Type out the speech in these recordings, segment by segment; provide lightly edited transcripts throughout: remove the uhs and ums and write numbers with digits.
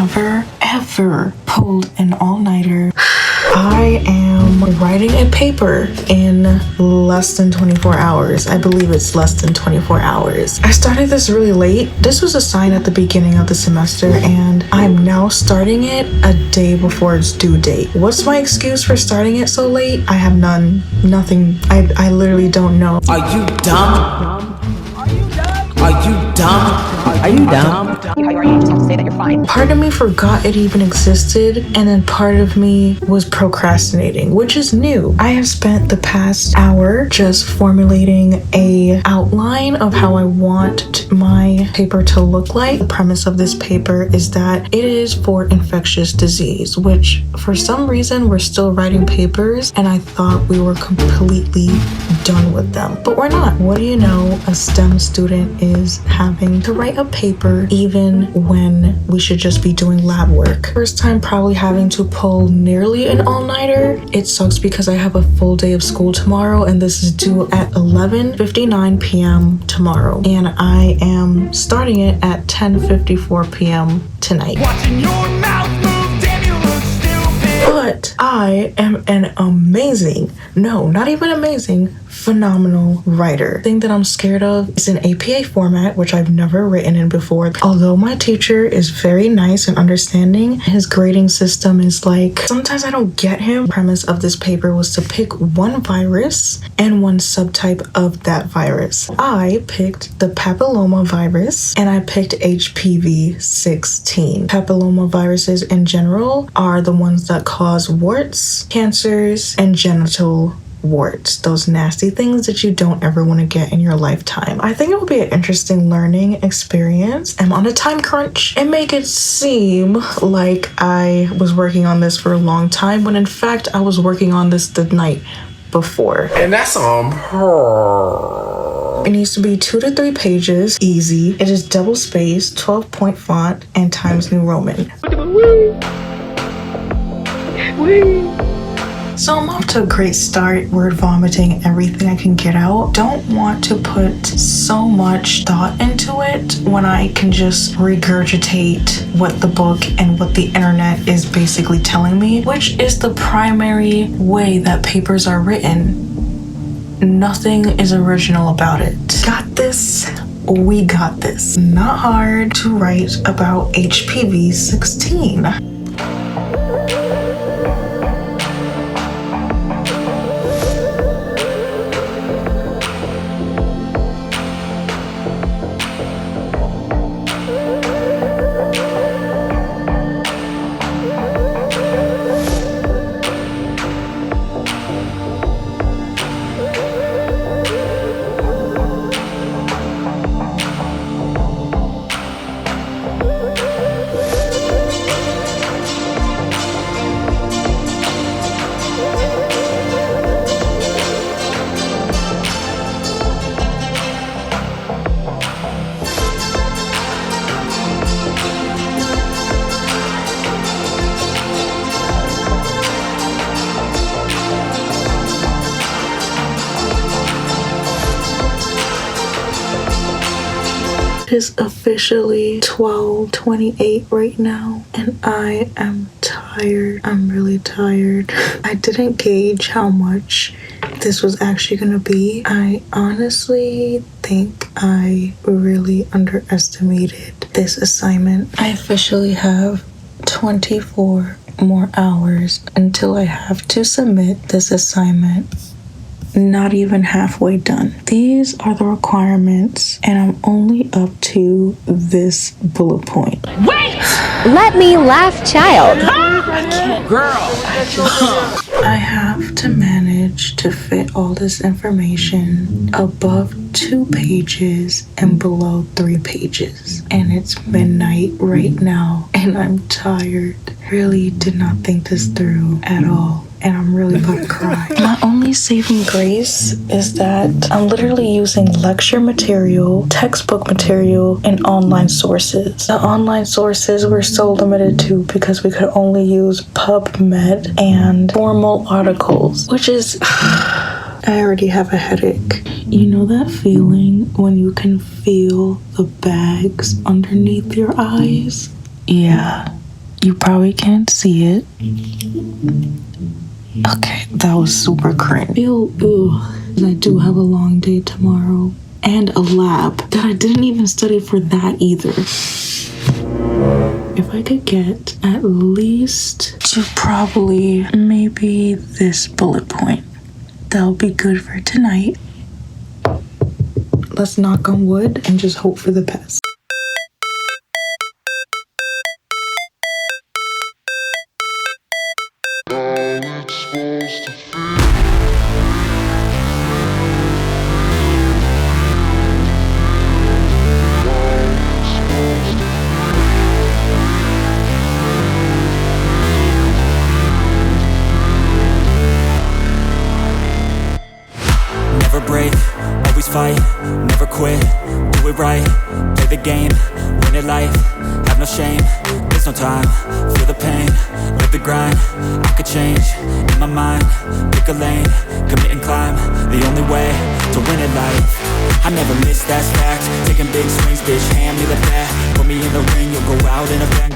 Never ever pulled an all-nighter. I am writing a paper in less than 24 hours. I believe it's less than 24 hours. I started this really late. This was assigned at the beginning of the semester and I'm now starting it a day before its due date. What's my excuse for starting it so late? I have none. Nothing. I literally don't know. Are you dumb? Are you dumb? Are you dumb? You just have to say that you're fine. Part of me forgot it even existed, and then part of me was procrastinating, which is new. I have spent the past hour just formulating a outline of how I want my paper to look like. The premise of this paper is that it is for infectious disease, which for some reason we're still writing papers, and I thought we were completely done with them. But we're not. What do you know? A STEM student is having to write a paper even when we should just be doing lab work. First time probably having to pull nearly an all-nighter. It sucks because I have a full day of school tomorrow and this is due at 11:59 p.m. tomorrow. And I am starting it at 10:54 p.m. tonight. Watching your mouth move, damn you look stupid. But I am an amazing, no, not even amazing, phenomenal writer. The thing that I'm scared of is an APA format, which I've never written in before. Although my teacher is very nice and understanding, his grading system is like, sometimes I don't get him. The premise of this paper was to pick one virus and one subtype of that virus. I picked the papilloma virus and I picked HPV 16. Papilloma viruses in general are the ones that cause warts, cancers, and genital warts, those nasty things that you don't ever want to get in your lifetime. I think it will be an interesting learning experience. I'm on a time crunch and make it seem like I was working on this for a long time when in fact I was working on this the night before. And that's on her. It needs to be 2 to 3 pages, easy. It is double spaced, 12-point font, and Times New Roman. So I'm off to a great start, word vomiting everything I can get out. Don't want to put so much thought into it when I can just regurgitate what the book and what the internet is basically telling me, which is the primary way that papers are written. Nothing is original about it. Got this? We got this. Not hard to write about HPV 16. It is officially 12:28 right now and I am tired. I'm really tired. I didn't gauge how much this was actually gonna be. I honestly think I really underestimated this assignment. I officially have 24 more hours until I have to submit this assignment. Not even halfway done. These are the requirements and I'm only up to this bullet point. Wait! Let me laugh, child. Girl. I have to manage to fit all this information above 2 pages and below 3 pages. And it's midnight right now and I'm tired. Really did not think this through at all. And I'm really about to cry. My only saving grace is that I'm literally using lecture material, textbook material, and online sources. The online sources were so limited to because we could only use PubMed and formal articles, which is... I already have a headache. You know that feeling when you can feel the bags underneath your eyes? Yeah, You probably can't see it. Okay, that was super cringe. I do have a long day tomorrow and a lab that I didn't even study for that either. If I could get at least to probably maybe this bullet point, that'll be good for tonight. Let's knock on wood and just hope for the best. Never break, always fight, never quit, do it right, play the game, win it life, have no shame, there's no time, feel the pain, live the grind, I could change, in my mind, pick a lane, commit and climb, the only way to win it life, I never miss, that's fact, taking big swings, bitch, hand me the bat, put me in the ring, you'll go out in a bang.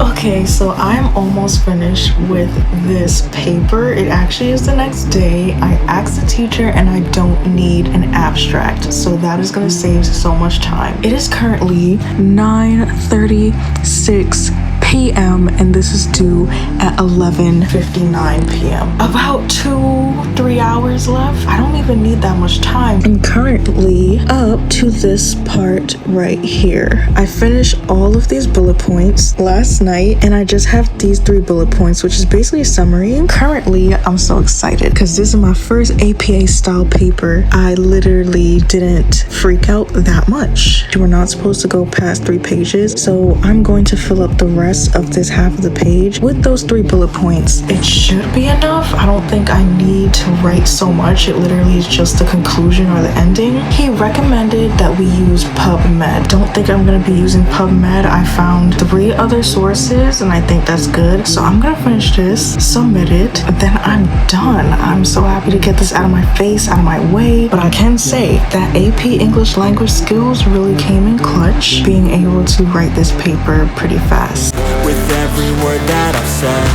Okay, so I'm almost finished with this paper. It actually is the next day. I asked the teacher and I don't need an abstract, so that is gonna save so much time. It is currently 9:36 p.m. and this is due at 11:59 p.m. About 2-3 hours left. I don't even need that much time. I'm currently up to this part right here. I finished all of these bullet points last night and I just have these 3 bullet points, which is basically a summary. Currently, I'm so excited because this is my first APA style paper. I literally didn't freak out that much. We're not supposed to go past 3 pages, so I'm going to fill up the rest of this half of the page with those 3 bullet points. It should be enough. I don't think I need to write so much. It literally is just the conclusion or the ending. He recommended that we use PubMed. Don't think I'm going to be using PubMed. I found 3 other sources and I think that's good. So I'm going to finish this, submit it, then I'm done. I'm so happy to get this out of my face, out of my way. But I can say that AP English language skills really came in clutch, being able to write this paper pretty fast. With every word that I've said,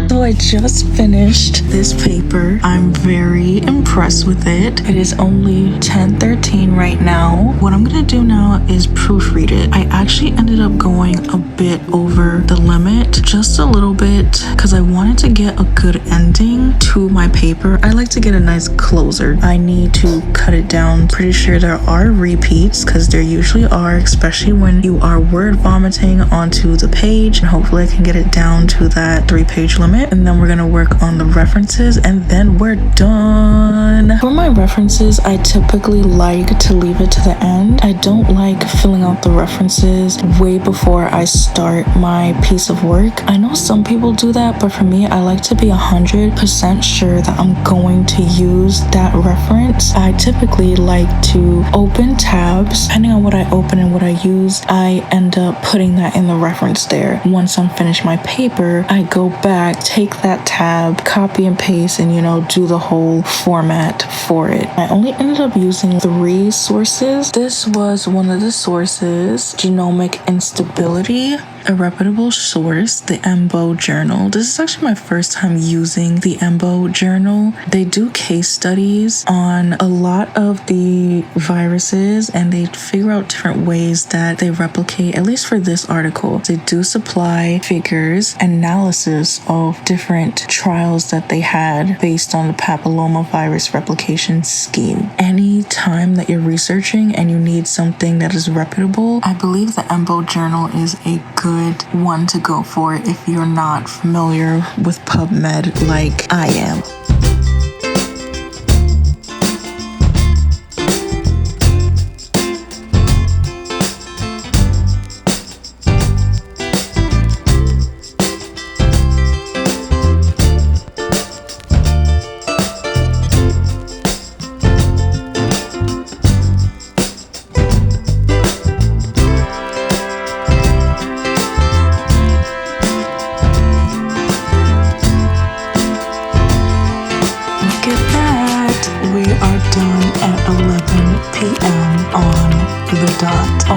so I just finished this paper. I'm very impressed with it. It is only 10:13 right now. What I'm gonna do now is proofread it. I actually ended up going a bit over the limit, just a little bit, because I wanted to get a good ending to my paper. I like to get a nice closer. I need to cut it down. Pretty sure there are repeats, because there usually are, especially when you are word vomiting onto the page. And hopefully I can get it down to that 3-page limit. And then we're gonna work on the references and then we're done. For my references, I typically like to leave it to the end. I don't like filling out the references way before I start my piece of work. I know some people do that, but for me, I like to be 100% sure that I'm going to use that reference. I typically like to open tabs. Depending on what I open and what I use, I end up putting that in the reference there. Once I'm finished my paper, I go back, take that tab, copy and paste, and do the whole format for it. I only ended up using 3 sources. This was one of the sources, Genomic Instability, a reputable source, the EMBO journal. This is actually my first time using the EMBO journal. They do case studies on a lot of the viruses and they figure out different ways that they replicate, at least for this article. They do supply figures, analysis of different trials that they had based on the papillomavirus replication scheme. Any time that you're researching and you need something that is reputable, I believe the EMBO journal is a good one to go for if you're not familiar with PubMed like I am.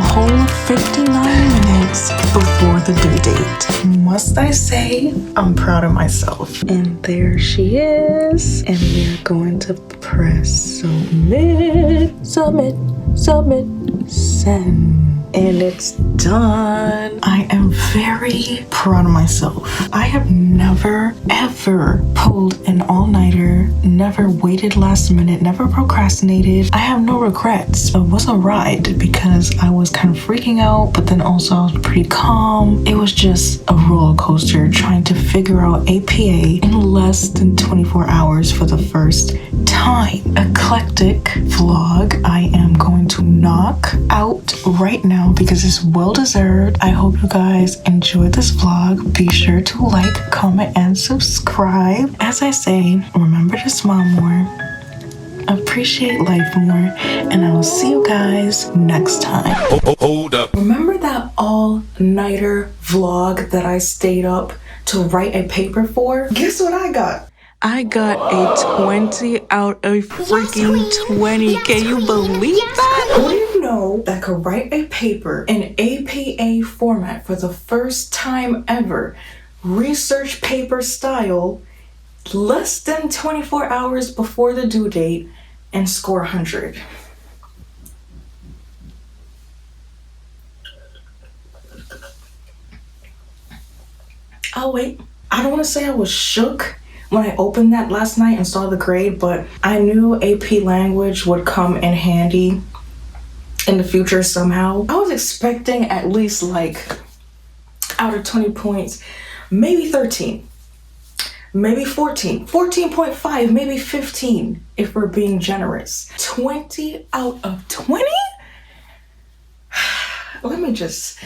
whole 59 minutes before the due date. Must I say, I'm proud of myself. And there she is. And we're going to press submit, submit, submit, send. And it's done. I am very proud of myself. I have never, ever pulled an all-nighter, never waited last minute, never procrastinated. I have no regrets. It was a ride because I was kind of freaking out, but then also I was pretty calm. It was just a roller coaster trying to figure out APA in less than 24 hours for the first time. Eclectic vlog I am going to knock out right now because it's well deserved. I hope you guys enjoyed this vlog. Be sure to like, comment, and subscribe. As I say, remember to smile more, appreciate life more, and I will see you guys next time. Hold up. Remember that all-nighter vlog that I stayed up to write a paper for? Guess what I got? I got a 20 out of freaking 20. Can you believe that? Who do you know that could write a paper in APA format for the first time ever, research paper style, less than 24 hours before the due date, and score 100? Oh wait, I don't want to say I was shook when I opened that last night and saw the grade, but I knew AP language would come in handy in the future somehow. I was expecting at least like out of 20 points, maybe 13, maybe 14, 14.5, maybe 15 if we're being generous. 20 out of 20? Let me just,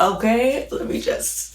okay, let me just.